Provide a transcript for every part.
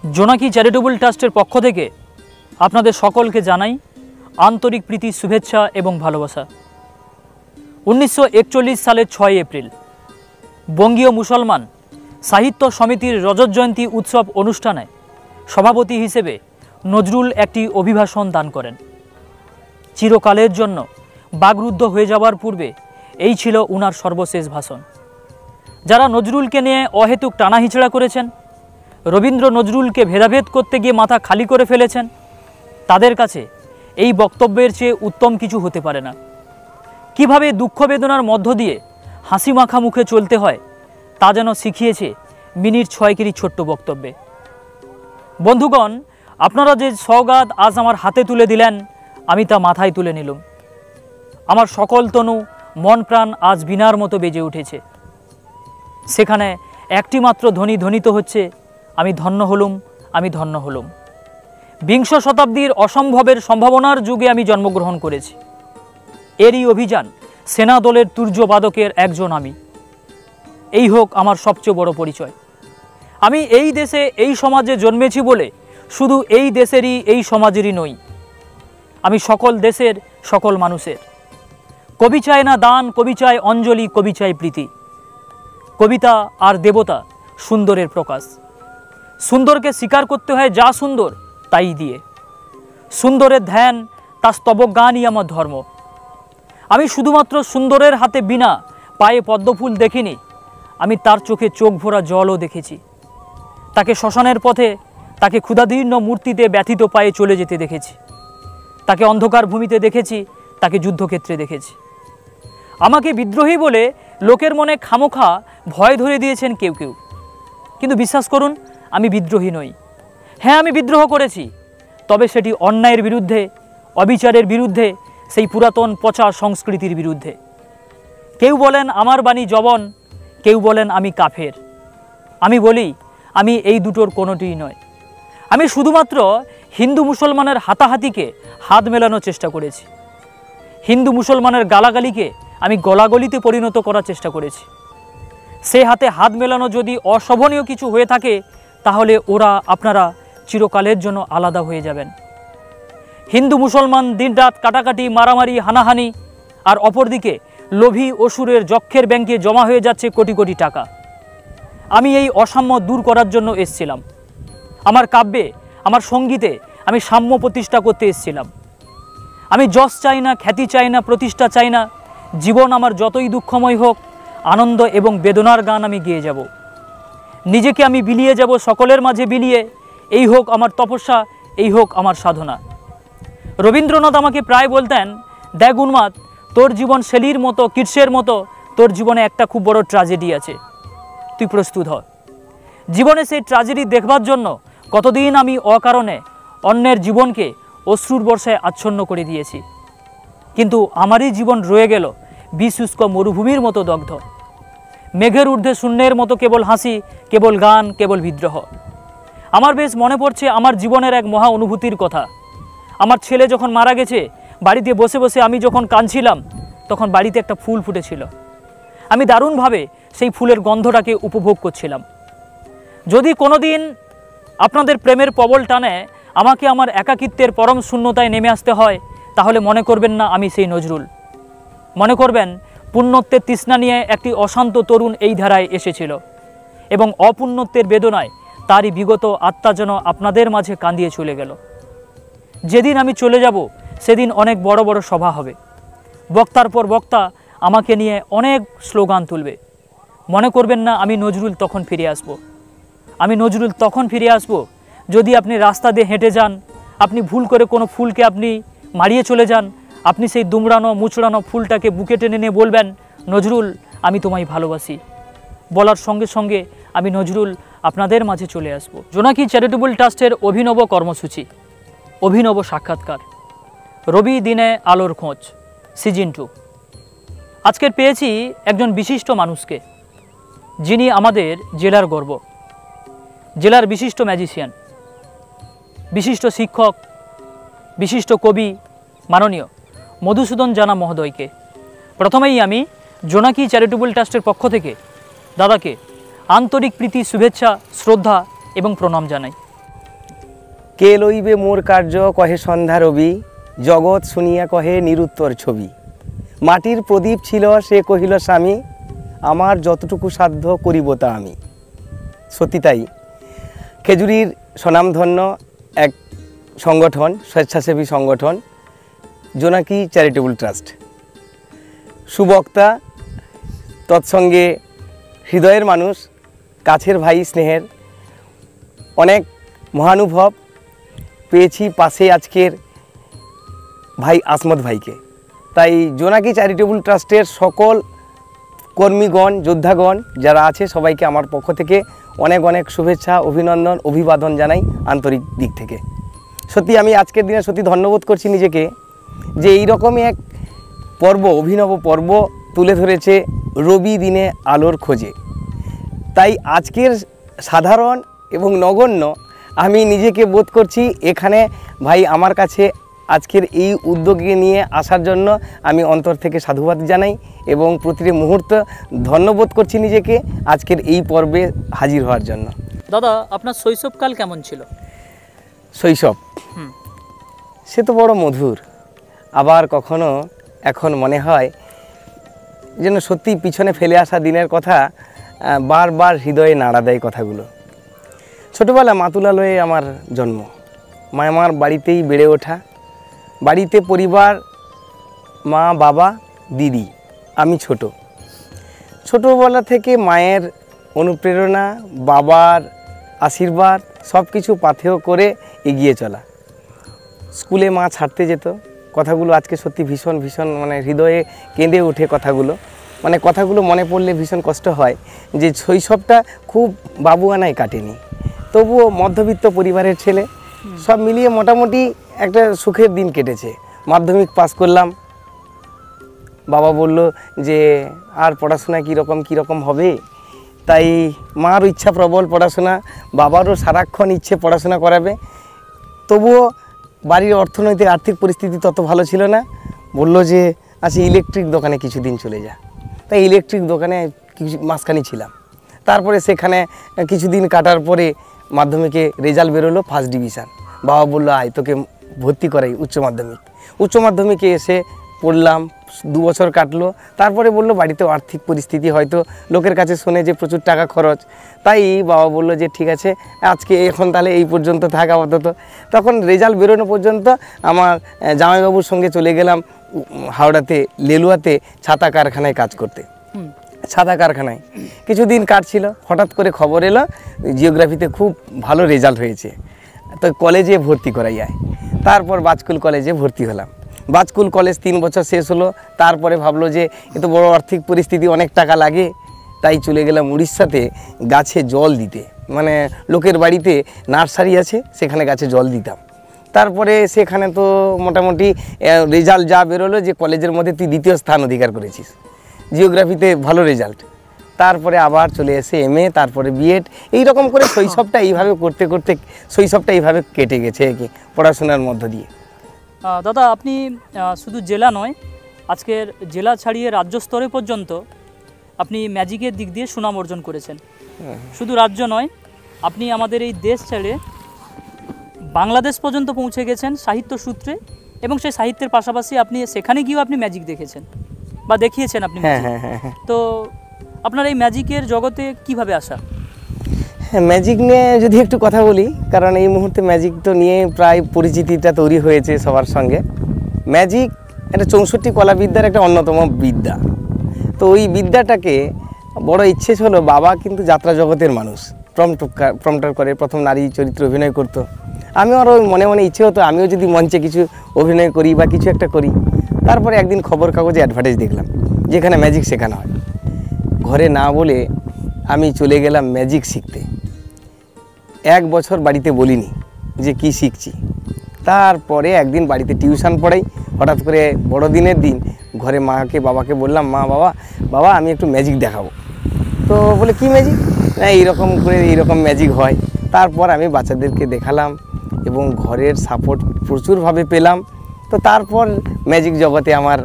জোনাকি চ্যারিটেবল ট্রাস্টের পক্ষ থেকে আপনাদের সকলকে জানাই আন্তরিক প্রীতি, শুভেচ্ছা এবং ভালোবাসা। 1941 সালের 6 এপ্রিল বঙ্গীয় মুসলমান সাহিত্য সমিতির রজত জয়ন্তী উৎসব অনুষ্ঠানে সভাপতি হিসেবে নজরুল একটি অভিভাষণ দান করেন। চিরকালের জন্য বাগরুদ্ধ হয়ে যাওয়ার পূর্বে এই ছিল উনার সর্বশেষ ভাষণ। যারা নজরুলকে নিয়ে অহেতুক টানাহিচড়া করেছেন, রবীন্দ্র নজরুলকে ভেদাভেদ করতে গিয়ে মাথা খালি করে ফেলেছেন, তাদের কাছে এই বক্তব্যের চেয়ে উত্তম কিছু হতে পারে না। কিভাবে দুঃখ বেদনার মধ্য দিয়ে হাসি মাখা মুখে চলতে হয় তা যেন শিখিয়েছে মিনিট 6 ছোট্ট বক্তব্যে। বন্ধুগণ, আপনারা যে সওগাত আজ আমার হাতে তুলে দিলেন, আমি তা মাথায় তুলে নিলাম। আমার সকল তনু মন প্রাণ আজ বীণার মতো বেজে উঠেছে। সেখানে একটি মাত্র ধ্বনি ধ্বনিত হচ্ছে, আমি ধন্য হলুম, আমি ধন্য হলুম। বিংশ শতাব্দীর অসম্ভবের সম্ভাবনার যুগে আমি জন্মগ্রহণ করেছি। এরই অভিযান সেনা দলের তুর্যবাদকের একজন আমি। এই হোক আমার সবচেয়ে বড় পরিচয়। আমি এই দেশে এই সমাজে জন্মেছি বলে শুধু এই দেশেরই এই সমাজেরই নই, আমি সকল দেশের সকল মানুষের। কবি চায় না দান, কবি চায় অঞ্জলি, কবি চায় প্রীতি। কবিতা আর দেবতা সুন্দরের প্রকাশ। সুন্দরকে স্বীকার করতে হয় যা সুন্দর তাই দিয়ে। সুন্দরের ধ্যান, তার স্তবক গানই আমার ধর্ম। আমি শুধুমাত্র সুন্দরের হাতে বীণা, পায়ে পদ্মফুল দেখিনি, আমি তার চোখে চোখ ভরা জলও দেখেছি। তাকে শ্মশানের পথে, তাকে ক্ষুধাদীর্ণ মূর্তিতে ব্যথিত পায়ে চলে যেতে দেখেছি। তাকে অন্ধকার ভূমিতে দেখেছি, তাকে যুদ্ধক্ষেত্রে দেখেছি। আমাকে বিদ্রোহী বলে লোকের মনে খামোখা ভয় ধরে দিয়েছেন কেউ কেউ, কিন্তু বিশ্বাস করুন আমি বিদ্রোহী নই। হ্যাঁ, আমি বিদ্রোহ করেছি, তবে সেটি অন্যায়ের বিরুদ্ধে, অবিচারের বিরুদ্ধে, সেই পুরাতন পচা সংস্কৃতির বিরুদ্ধে। কেউ বলেন আমার বাণী জবন, কেউ বলেন আমি কাফের। আমি বলি আমি এই দুটোর কোনোটিই নয়। আমি শুধুমাত্র হিন্দু মুসলমানের হাতাহাতিকে হাত মেলানোর চেষ্টা করেছি। হিন্দু মুসলমানের গালাগালিকে আমি গলাগলিতে পরিণত করার চেষ্টা করেছি। সে হাতে হাত মেলানো যদি অশোভনীয় কিছু হয়ে থাকে, তাহলে ওরা আপনারা চিরকালের জন্য আলাদা হয়ে যাবেন। হিন্দু মুসলমান দিনরাত কাটাকাটি, মারামারি, হানাহানি, আর অপরদিকে লোভী অসুরের যক্ষের ব্যাংকে জমা হয়ে যাচ্ছে কোটি কোটি টাকা। আমি এই অসাম্য দূর করার জন্য এসেছিলাম। আমার কাব্যে, আমার সঙ্গীতে আমি সাম্য প্রতিষ্ঠা করতে এসেছিলাম। আমি যশ চাই না, খ্যাতি চাই না, প্রতিষ্ঠা চাই না। জীবন আমার যতই দুঃখময় হোক, আনন্দ এবং বেদনার গান আমি গেয়ে যাব। নিজেকে আমি বিলিয়ে যাব সকলের মাঝে বিলিয়ে। এই হোক আমার তপস্যা, এই হোক আমার সাধনা। রবীন্দ্রনাথ আমাকে প্রায় বলতেন, দেখ উন্মাদ, তোর জীবন শেলির মতো, কিটসের মতো, তোর জীবনে একটা খুব বড় ট্র্যাজেডি আছে, তুই প্রস্তুত হ। জীবনে সেই ট্র্যাজেডি দেখবার জন্য কতদিন আমি অকারণে অন্যের জীবনকে অশ্রুর বর্ষায় আচ্ছন্ন করে দিয়েছি, কিন্তু আমারই জীবন রয়ে গেল বিশুষ্ক মরুভূমির মতো দগ্ধ। মেঘের ঊর্ধ্বে শূন্যের মতো কেবল হাসি, কেবল গান, কেবল বিদ্রোহ। আমার বেশ মনে পড়ছে আমার জীবনের এক মহা অনুভূতির কথা। আমার ছেলে যখন মারা গেছে, বাড়িতে বসে বসে আমি যখন কাঁদছিলাম, তখন বাড়িতে একটা ফুল ফুটেছিল। আমি দারুণভাবে সেই ফুলের গন্ধটাকে উপভোগ করছিলাম। যদি কোনো দিন আপনাদের প্রেমের প্রবল টানে আমাকে আমার একাকিত্বের পরম শূন্যতায় নেমে আসতে হয়, তাহলে মনে করবেন না আমি সেই নজরুল। মনে করবেন পুণ্যত্বের তৃষ্ণা নিয়ে একটি অশান্ত তরুণ এই ধারায় এসেছিল, এবং অপুণ্যত্বের বেদনায় তারই বিগত আত্মা যেন আপনাদের মাঝে কাঁদিয়ে চলে গেল। যেদিন আমি চলে যাব, সেদিন অনেক বড় বড় সভা হবে। বক্তার পর বক্তা আমাকে নিয়ে অনেক স্লোগান তুলবে। মনে করবেন না আমি নজরুল তখন ফিরে আসব। আমি নজরুল তখন ফিরে আসব যদি আপনি রাস্তা দিয়ে হেঁটে যান, আপনি ভুল করে কোনো ফুলকে আপনি মারিয়ে চলে যান, আপনি সেই দুমড়ানো মুচড়ানো ফুলটাকে বুকে টেনে নিয়ে বলবেন, নজরুল আমি তোমায় ভালোবাসি। বলার সঙ্গে সঙ্গে আমি নজরুল আপনাদের মাঝে চলে আসব। জোনাকি চ্যারিটেবল ট্রাস্টের অভিনব কর্মসূচি, অভিনব সাক্ষাৎকার, রবি দিনে আলোর খোঁজ, সিজন 2। আজকের পেয়েছি একজন বিশিষ্ট মানুষকে, যিনি আমাদের জেলার গর্ব, জেলার বিশিষ্ট ম্যাজিশিয়ান, বিশিষ্ট শিক্ষক, বিশিষ্ট কবি, মাননীয় মধুসূদন জানা মহোদয়কে প্রথমেই আমি জোনাকি চ্যারিটেবল ট্রাস্টের পক্ষ থেকে দাদাকে আন্তরিক প্রীতি, শুভেচ্ছা, শ্রদ্ধা এবং প্রণাম জানাই। কে লইবে মোর কার্য কহে সন্ধ্যা রবি, জগৎ শুনিয়া কহে নিরুত্তর ছবি। মাটির প্রদীপ ছিল সে কহিল স্বামী, আমার যতটুকু সাধ্য করিব তা আমি। সত্যি তাই, খেজুরির স্বনামধন্য এক সংগঠন, স্বেচ্ছাসেবী সংগঠন জোনাকি চ্যারিটেবল ট্রাস্ট, সুবক্তা, তৎসঙ্গে হৃদয়ের মানুষ, কাছের ভাই, স্নেহের অনেক মহানুভব পেয়েছি পাশে আজকের ভাই আসমত ভাইকে। তাই জোনাকি চ্যারিটেবল ট্রাস্টের সকল কর্মীগণ, যোদ্ধাগণ যারা আছে সবাইকে আমার পক্ষ থেকে অনেক অনেক শুভেচ্ছা, অভিনন্দন, অভিবাদন জানাই আন্তরিক দিক থেকে। সত্যি আমি আজকের দিনে সত্যি ধন্যবোধ করছি নিজেকে যে এইরকমই এক পর্ব, অভিনব পর্ব তুলে ধরেছে রবি দিনে আলোর খোঁজে। তাই আজকের সাধারণ এবং নগণ্য আমি নিজেকে বোধ করছি এখানে ভাই আমার কাছে আজকের এই উদ্যোগে নিয়ে আসার জন্য আমি অন্তর থেকে সাধুবাদ জানাই এবং প্রতিটি মুহূর্ত ধন্যবোধ করছি নিজেকে আজকের এই পর্বে হাজির হওয়ার জন্য। দাদা, আপনার শৈশবকাল কেমন ছিল? শৈশব সে তো বড় মধুর, আবার কখনো এখন মনে হয় যেন সত্যি পিছনে ফেলে আসা দিনের কথা বারবার হৃদয়ে নাড়া দেয় কথাগুলো। ছোটোবেলা মাতুলালয়ে আমার জন্ম, মামার বাড়িতেই বেড়ে ওঠা, বাড়িতে পরিবার, মা, বাবা, দিদি, আমি ছোটোবেলা থেকে মায়ের অনুপ্রেরণা, বাবার আশীর্বাদ সব কিছু পাথেয় করে এগিয়ে চলা। স্কুলে মা ছাড়তে যেত, কথাগুলো আজকে সত্যি ভীষণ ভীষণ মানে হৃদয়ে কেঁদে ওঠে কথাগুলো মনে পড়লে ভীষণ কষ্ট হয় যে শৈশবটা খুব বাবুয়ানায় কাটেনি। তবুও মধ্যবিত্ত পরিবারের ছেলে, সব মিলিয়ে মোটামুটি একটা সুখের দিন কেটেছে। মাধ্যমিক পাস করলাম, বাবা বলল যে আর পড়াশোনা কীরকম হবে, তাই মারও ইচ্ছা প্রবল পড়াশোনা, বাবারও সারাক্ষণ ইচ্ছে পড়াশোনা করাবে। তবুও বাড়ির অর্থনৈতিক আর্থিক পরিস্থিতি তত ভালো ছিল না। বলল যে আচ্ছা ইলেকট্রিক দোকানে কিছুদিন চলে যা। তাই ইলেকট্রিক দোকানে মাসখানি ছিলাম। তারপরে সেখানে কিছুদিন কাটার পরে মাধ্যমিকে রেজাল্ট বেরোলো ফার্স্ট ডিভিশন। বাবা বললো আয় তোকে ভর্তি করাই উচ্চ মাধ্যমিকে এসে পড়লাম, 2 বছর কাটলো। তারপরে বললো বাড়িতে আর্থিক পরিস্থিতি হয়তো লোকের কাছে শুনে যে প্রচুর টাকা খরচ, তাই বাবা বললো যে ঠিক আছে আজকে এখন তাহলে এই পর্যন্ত থাক আপাতত। তখন রেজাল্ট বেরোনো পর্যন্ত আমার জামাইবাবুর সঙ্গে চলে গেলাম হাওড়াতে, লেলুয়াতে ছাতা কারখানায় কাজ করতে। ছাতা কারখানায় কিছুদিন কাটছিল, হঠাৎ করে খবর এলো জিওগ্রাফিতে খুব ভালো রেজাল্ট হয়েছে, তো কলেজে ভর্তি করাই যায়। তারপর বাজকুল কলেজে ভর্তি হলাম। বাজকুল কলেজ 3 বছর শেষ হলো। তারপরে ভাবলো যে এত বড় আর্থিক পরিস্থিতি, অনেক টাকা লাগে, তাই চলে গেলাম উড়িষ্যাতে গাছে জল দিতে। মানে লোকের বাড়িতে নার্সারি আছে, সেখানে গাছে জল দিতাম। তারপরে সেখানে তো মোটামুটি রেজাল্ট যা বেরোলো যে কলেজের মধ্যে তুই 2য় স্থান অধিকার করেছিস, জিওগ্রাফিতে ভালো রেজাল্ট। তারপরে আবার চলে এসে MA, তারপরে বিএড, এইরকম করে শৈশবটা এইভাবে করতে করতে শৈশবটা এইভাবে কেটে গেছে আর কি, পড়াশোনার মধ্য দিয়ে। দাদা, আপনি শুধু জেলা নয়, আজকের জেলা ছাড়িয়ে রাজ্য স্তরে পর্যন্ত আপনি ম্যাজিকের দিক দিয়ে সুনাম অর্জন করেছেন। শুধু রাজ্য নয়, আপনি আমাদের এই দেশ ছেড়ে বাংলাদেশ পর্যন্ত পৌঁছে গেছেন সাহিত্য সূত্রে, এবং সেই সাহিত্যের পাশাপাশি আপনি সেখানে গিয়েও আপনি ম্যাজিক দেখেছেন বা দেখিয়েছেন আপনি। তো আপনার এই ম্যাজিকের জগতে কিভাবে আসা? হ্যাঁ, ম্যাজিক নিয়ে যদি একটু কথা বলি, কারণ এই মুহূর্তে ম্যাজিক তো নিয়ে প্রায় পরিচিতিটা তৈরি হয়েছে সবার সঙ্গে। ম্যাজিক একটা 64 কলাবিদ্যার একটা অন্যতম বিদ্যা। তো ওই বিদ্যাটাকে বড় ইচ্ছে ছিল, বাবা কিন্তু যাত্রা জগতের মানুষ, প্রম্পটার করে, প্রথম নারী চরিত্রে অভিনয় করতো। আমিও আরও মনে মনে ইচ্ছে হতো আমিও যদি মঞ্চে কিছু অভিনয় করি বা কিছু একটা করি। তারপরে একদিন খবর কাগজে অ্যাডভার্টাইজ দেখলাম যেখানে ম্যাজিক শেখানো হয়। ঘরে না বলে আমি চলে গেলাম ম্যাজিক শিখতে। 1 বছর বাড়িতে বলিনি যে কি শিখছি। তারপরে একদিন বাড়িতে টিউশন পড়াই, হঠাৎ করে বড়দিনের দিন ঘরে মাকে বাবাকে বললাম, বাবা আমি একটু ম্যাজিক দেখাবো। তো বলে কি ম্যাজিক? না এইরকম করে এইরকম ম্যাজিক হয়। তারপর আমি বাচ্চাদেরকে দেখালাম এবং ঘরের সাপোর্ট প্রচুরভাবে পেলাম। তো তারপর ম্যাজিক জগতে আমার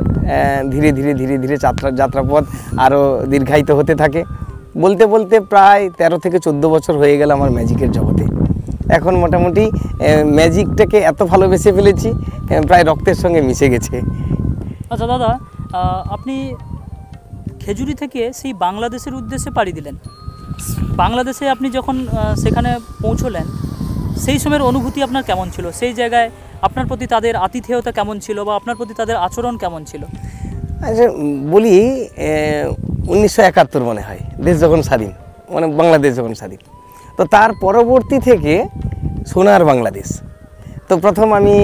ধীরে ধীরে যাত্রাপথ আরও দীর্ঘায়িত হতে থাকে। বলতে বলতে প্রায় 13 থেকে 14 বছর হয়ে গেল আমার ম্যাজিকের জগতে। এখন মোটামুটি ম্যাজিকটাকে এত ভালোবেসে ফেলেছি, প্রায় রক্তের সঙ্গে মিশে গেছে। আচ্ছা দাদা, আপনি খেজুরি থেকে সেই বাংলাদেশের উদ্দেশ্যে পাড়ি দিলেন। বাংলাদেশে আপনি যখন সেখানে পৌঁছলেন, সেই সময়ের অনুভূতি আপনার কেমন ছিল? সেই জায়গায় আপনার প্রতি তাদের আতিথেয়তা কেমন ছিল, বা আপনার প্রতি তাদের আচরণ কেমন ছিল? আচ্ছা বলি, 1971 মনে হয় দেশ যখন স্বাধীন, মানে বাংলাদেশ যখন স্বাধীন, তো তার পরবর্তী থেকে সোনার বাংলাদেশ। তো প্রথম আমি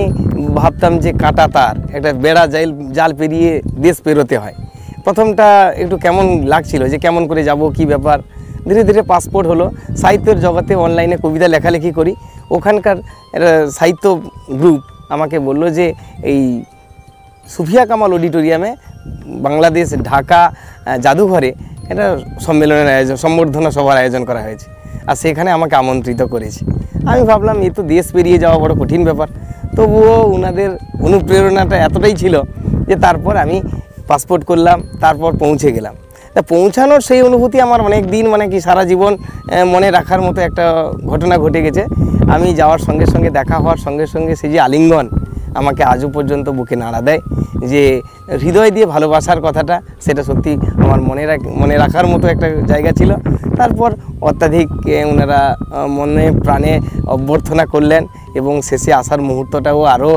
ভাবতাম যে কাঁটা তার একটা বেড়া জাল পেরিয়ে দেশ পেরোতে হয়। প্রথমটা একটু কেমন লাগছিল, যে কেমন করে যাব, কি ব্যাপার। ধীরে ধীরে পাসপোর্ট হলো, সাহিত্যের জগতে অনলাইনে কবিতা লেখালেখি করি। ওখানকার একটা সাহিত্য গ্রুপ আমাকে বললো যে এই সুফিয়া কামাল অডিটোরিয়ামে বাংলাদেশ ঢাকা জাদুঘরে একটা সম্মেলনের আয়োজন, সম্বর্ধনা সভার আয়োজন করা হয়েছে, আর সেখানে আমাকে আমন্ত্রিত করেছে। আমি ভাবলাম এ তো দেশ পেরিয়ে যাওয়া বড় কঠিন ব্যাপার, তবুও ওনাদের অনুপ্রেরণাটা এতটাই ছিল যে তারপর আমি পাসপোর্ট করলাম, তারপর পৌঁছে গেলাম। তা পৌঁছানোর সেই অনুভূতি আমার অনেক দিন, মানে কি সারা জীবন মনে রাখার মতো একটা ঘটনা ঘটে গেছে। আমি যাওয়ার সঙ্গে সঙ্গে, দেখা হওয়ার সঙ্গে সঙ্গে সেই যে আলিঙ্গন আমাকে আজও পর্যন্ত বুকে নাড়া দেয়, যে হৃদয় দিয়ে ভালোবাসার কথাটা, সেটা সত্যি আমার মনে রাখার মতো একটা জায়গা ছিল। তারপর অত্যাধিক ওনারা মনে প্রাণে অভ্যর্থনা করলেন, এবং শেষে আসার মুহূর্তটাও আরও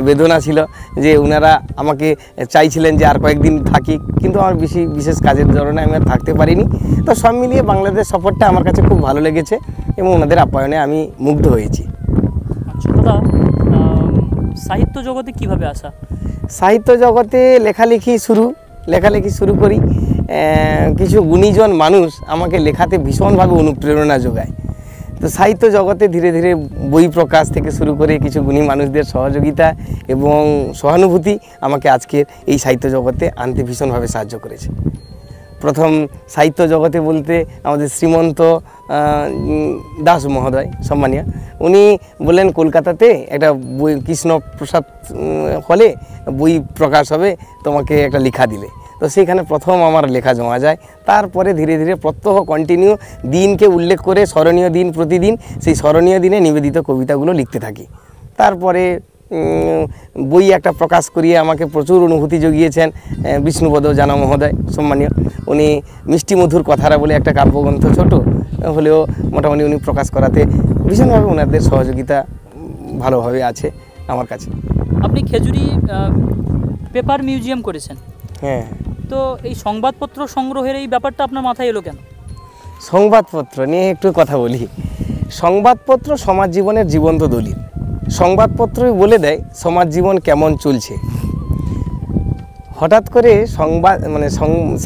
বেদনা ছিল, যে ওনারা আমাকে চাইছিলেন যে আর কয়েকদিন থাকি, কিন্তু আমার বিশেষ কাজের কারণে আমি আর থাকতে পারিনি। তো সব মিলিয়ে বাংলাদেশ সফরটা আমার কাছে খুব ভালো লেগেছে, এবং ওনাদের আপ্যায়নে আমি মুগ্ধ হয়েছি। আচ্ছা দাদা, সাহিত্য জগতে কিভাবে আসা? সাহিত্য জগতে লেখালেখি শুরু করি। কিছু গুণীজন মানুষ আমাকে লেখাতে ভীষণভাবে অনুপ্রেরণা যোগায়। তো সাহিত্য জগতে ধীরে ধীরে বই প্রকাশ থেকে শুরু করে কিছু গুণী মানুষদের সহযোগিতা এবং সহানুভূতি আমাকে আজকের এই সাহিত্য জগতে আনতে ভীষণভাবে সাহায্য করেছে। প্রথম সাহিত্য জগতে বলতে আমাদের শ্রীমন্ত দাস মহোদয় সম্মানীয়, উনি বললেন কলকাতাতে একটা বই কৃষ্ণপ্রসাদ হলে বই প্রকাশ হবে, তোমাকে একটা লেখা দিলে। তো সেখানে প্রথম আমার লেখা জমা যায়। তারপরে ধীরে ধীরে প্রত্যহ কন্টিনিউ দিনকে উল্লেখ করে স্মরণীয় দিন প্রতিদিন, সেই স্মরণীয় দিনে নিবেদিত কবিতাগুলো লিখতে থাকি। তারপরে বই একটা প্রকাশ করিয়ে আমাকে প্রচুর অনুভূতি জুগিয়েছেন বিষ্ণুপদ জানা মহোদয় সম্মানীয়। উনি মিষ্টি মধুর কথারা বলে একটা কাব্যগ্রন্থ, ছোট হলেও মোটামুটি উনি প্রকাশ করাতে ভীষণভাবে ওনাদের সহযোগিতা ভালোভাবে আছে আমার কাছে। আপনি খেজুরি পেপার মিউজিয়াম করেছেন, হ্যাঁ। তো এই সংবাদপত্র সংগ্রহের এই ব্যাপারটা আপনার মাথায় এলো কেন? সংবাদপত্র নিয়ে একটু কথা বলি। সংবাদপত্র সমাজ জীবনের জীবন্ত দলিল। সংবাদপত্রই বলে দেয় সমাজ জীবন কেমন চলছে। হঠাৎ করে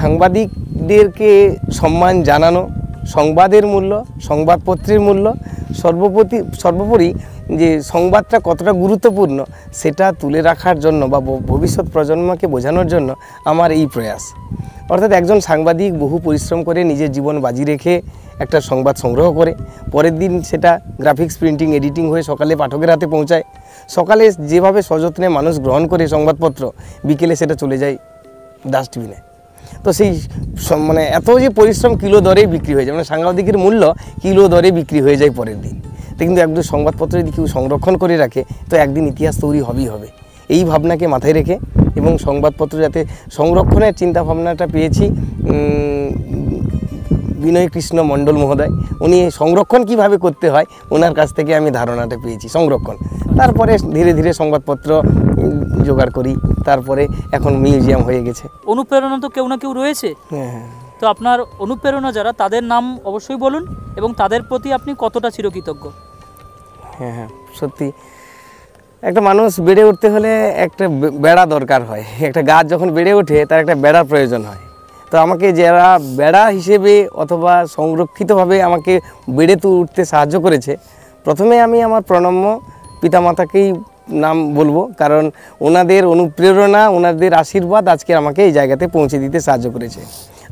সাংবাদিকদেরকে সম্মান জানানো, সংবাদের মূল্য, সংবাদপত্রের মূল্য, সর্বোপরি যে সংবাদটা কতটা গুরুত্বপূর্ণ সেটা তুলে রাখার জন্য বা ভবিষ্যৎ প্রজন্মকে বোঝানোর জন্য আমার এই প্রয়াস। অর্থাৎ একজন সাংবাদিক বহু পরিশ্রম করে নিজের জীবন বাজি রেখে একটা সংবাদ সংগ্রহ করে, পরের দিন সেটা গ্রাফিক্স, প্রিন্টিং, এডিটিং হয়ে সকালে পাঠকের হাতে পৌঁছায়। সকালে যেভাবে সযত্নে মানুষ গ্রহণ করে সংবাদপত্র, বিকেলে সেটা চলে যায় ডাস্টবিনে। তো সেই এত যে পরিশ্রম কিলো দরে বিক্রি হয়ে যায়, সাংবাদিকের মূল্য কিলো দরে বিক্রি হয়ে যায় পরের দিন। কিন্তু একদম সংবাদপত্র যদি কেউ সংরক্ষণ করে রাখে, তো একদিন ইতিহাস তৈরি হবেই হবে। এই ভাবনাকে মাথায় রেখে এবং সংবাদপত্র যাতে সংরক্ষণের চিন্তাভাবনাটা পেয়েছি বিনয় কৃষ্ণ মণ্ডল মহোদয়। উনি সংরক্ষণ কিভাবে করতে হয় ওনার কাছ থেকে আমি ধারণাটা পেয়েছি, সংরক্ষণ। তারপরে ধীরে ধীরে সংবাদপত্র জোগাড় করি, তারপরে এখন মিউজিয়াম হয়ে গেছে। অনুপ্রেরণা তো কেউ না কেউ রয়েছে, হ্যাঁ। তো আপনার অনুপ্রেরণা যারা, তাদের নাম অবশ্যই বলুন এবং তাদের প্রতি আপনি কতটা চিরকৃতজ্ঞ। হ্যাঁ, সত্যি একটা মানুষ বেড়ে উঠতে হলে একটা বেড়া দরকার হয়। একটা গাছ যখন বেড়ে ওঠে তার একটা বেড়ার প্রয়োজন হয়। তো আমাকে যারা বেড়া হিসেবে অথবা সংরক্ষিতভাবে আমাকে বেড়ে উঠতে সাহায্য করেছে, প্রথমে আমি আমার প্রণম্য পিতামাতাকেই নাম বলবো, কারণ ওনাদের অনুপ্রেরণা, ওনাদের আশীর্বাদ আজকে আমাকে এই জায়গাতে পৌঁছে দিতে সাহায্য করেছে।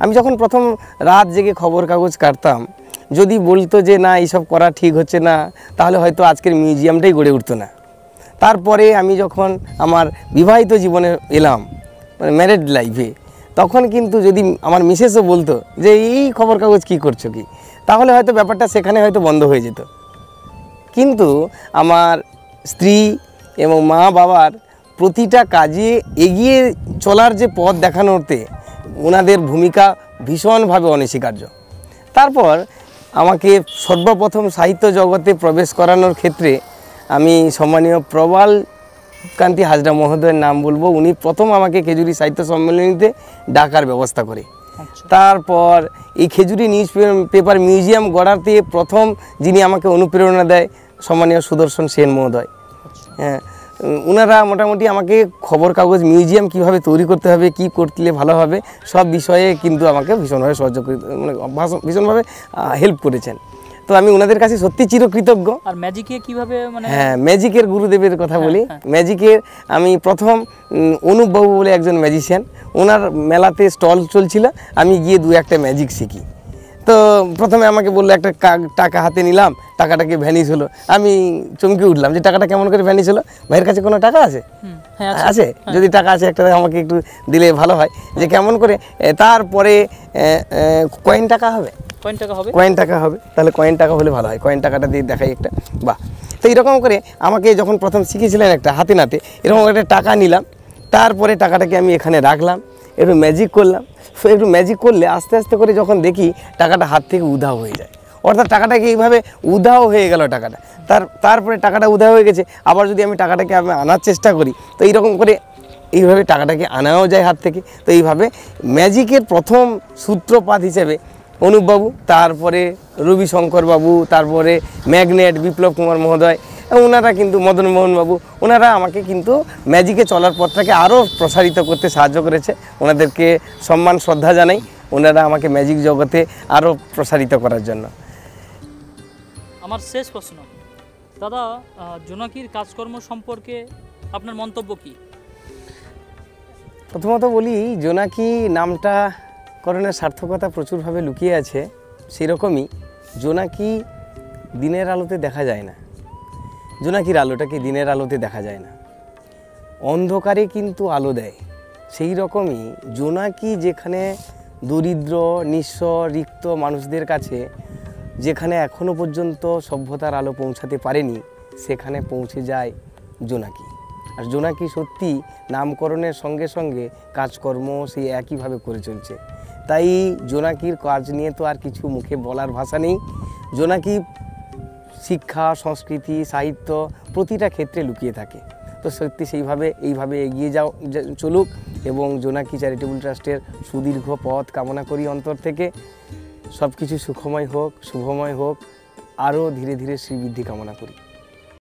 আমি যখন প্রথম রাত জেগে খবর কাগজ কাটতাম, যদি বলতো যে না এইসব করা ঠিক হচ্ছে না, তাহলে হয়তো আজকের মিউজিয়ামটাই গড়ে উঠতো না। তারপরে আমি যখন আমার বিবাহিত জীবনে এলাম, ম্যারেড লাইফে, তখন কিন্তু যদি আমার মিসেসও বলতো যে এই খবর কাগজ কী করছো কি, তাহলে হয়তো ব্যাপারটা সেখানে হয়তো বন্ধ হয়ে যেত। কিন্তু আমার স্ত্রী এবং মা বাবার প্রতিটা কাজে এগিয়ে চলার যে পথ দেখানোতে ওনাদের ভূমিকা ভীষণভাবে অনস্বীকার্য। তারপর আমাকে সর্বপ্রথম সাহিত্য জগতে প্রবেশ করানোর ক্ষেত্রে আমি সম্মানীয় প্রবাল কান্তি হাজরা মহোদয়ের নাম বলবো। উনি প্রথম আমাকে খেজুরি সাহিত্য সম্মেলনীতে ডাকার ব্যবস্থা করে। তারপর এই খেজুরি নিউজ পেপার মিউজিয়াম গড়াতে প্রথম যিনি আমাকে অনুপ্রেরণা দেয় সম্মানীয় সুদর্শন সেন মহোদয়। হ্যাঁ, ওনারা মোটামুটি আমাকে খবর কাগজ মিউজিয়াম কিভাবে তৈরি করতে হবে, কি করলে ভালো হবে, সব বিষয়ে কিন্তু আমাকে ভীষণভাবে সহযোগ মানে ভীষণভাবে হেল্প করেছেন। তো আমি ওনাদের কাছে সত্যি চিরকৃতজ্ঞ। আর ম্যাজিকে কিভাবে মানে হ্যাঁ, ম্যাজিকের গুরুদেবের কথা বলি। ম্যাজিকের আমি প্রথম অনুপবাবু বলে একজন ম্যাজিশিয়ান, ওনার মেলাতে স্টল চলছিল, আমি গিয়ে দু একটা ম্যাজিক শিখি। তো প্রথমে আমাকে বললো একটা টাকা হাতে নিলাম, টাকাটাকে ভ্যানিশ হলো। আমি চমকে উঠলাম যে টাকাটা কেমন করে ভ্যানিশ হলো, ভাইয়ের কাছে কোনো টাকা আছে? আছে, যদি টাকা আছে একটা আমাকে একটু দিলে ভালো হয়, যে কেমন করে। তারপরে কয়েন টাকা হবে, কয়েন টাকা হবে, তাহলে কয়েন টাকা হলে ভালো হয়, কয়েন টাকাটা দিয়ে দেখাই একটা। বাহ। তো এইরকম করে আমাকে যখন প্রথম শিখেছিলেন একটা হাতে নাতে এরকম একটা টাকা নিলাম, তারপরে টাকাটাকে আমি এখানে রাখলাম, একটু ম্যাজিক করলাম। একটু ম্যাজিক করলে আস্তে আস্তে করে যখন দেখি টাকাটা হাত থেকে উধাও হয়ে যায়, অর্থাৎ টাকাটাকে এইভাবে উধাও হয়ে গেল টাকাটা। তারপরে টাকাটা উধাও হয়ে গেছে, আবার যদি আমি টাকাটাকে আনার চেষ্টা করি তো এইরকম করে এইভাবে টাকাটাকে আনাও যায় হাত থেকে। তো এইভাবে ম্যাজিকের প্রথম সূত্রপাত হিসেবে অনুপবাবু, তারপরে রবিশঙ্কর বাবু, তারপরে ম্যাগনেট বিপ্লব কুমার মহোদয়, ওনারা কিন্তু মদনমোহন বাবু, ওনারা আমাকে কিন্তু ম্যাজিকে চলার পথটাকে আরও প্রসারিত করতে সাহায্য করেছে। ওনাদেরকে সম্মান শ্রদ্ধা জানাই, ওনারা আমাকে ম্যাজিক জগতে আরও প্রসারিত করার জন্য। আমার শেষ প্রশ্ন দাদা, জোনাকির কাজকর্ম সম্পর্কে আপনার মন্তব্য কি? প্রথমত বলি, জোনাকি নামটা করণের সার্থকতা প্রচুরভাবে লুকিয়ে আছে। সেরকমই জোনাকি দিনের আলোতে দেখা যায় না, জোনাকির আলোটাকে দিনের আলোতে দেখা যায় না, অন্ধকারে কিন্তু আলো দেয়। সেই রকমই জোনাকি যেখানে দরিদ্র নিঃস্ব রিক্ত মানুষদের কাছে, যেখানে এখনো পর্যন্ত সভ্যতার আলো পৌঁছাতে পারেনি, সেখানে পৌঁছে যায় জোনাকি। আর জোনাকি সত্যি নামকরণের সঙ্গে সঙ্গে কাজকর্ম সেই একইভাবে করে চলছে। তাই জোনাকির কাজ নিয়ে তো আর কিছু মুখে বলার ভাষা নেই। জোনাকি শিক্ষা, সংস্কৃতি, সাহিত্য প্রতিটা ক্ষেত্রে লুকিয়ে থাকে। তো সত্যি এইভাবে এগিয়ে চলুক এবং জোনাকি চ্যারিটেবল ট্রাস্টের সুদীর্ঘ পথ কামনা করি অন্তর থেকে। সব কিছু সুখময় হোক, শুভময় হোক, আরও ধীরে ধীরে শ্রীবৃদ্ধি কামনা করি।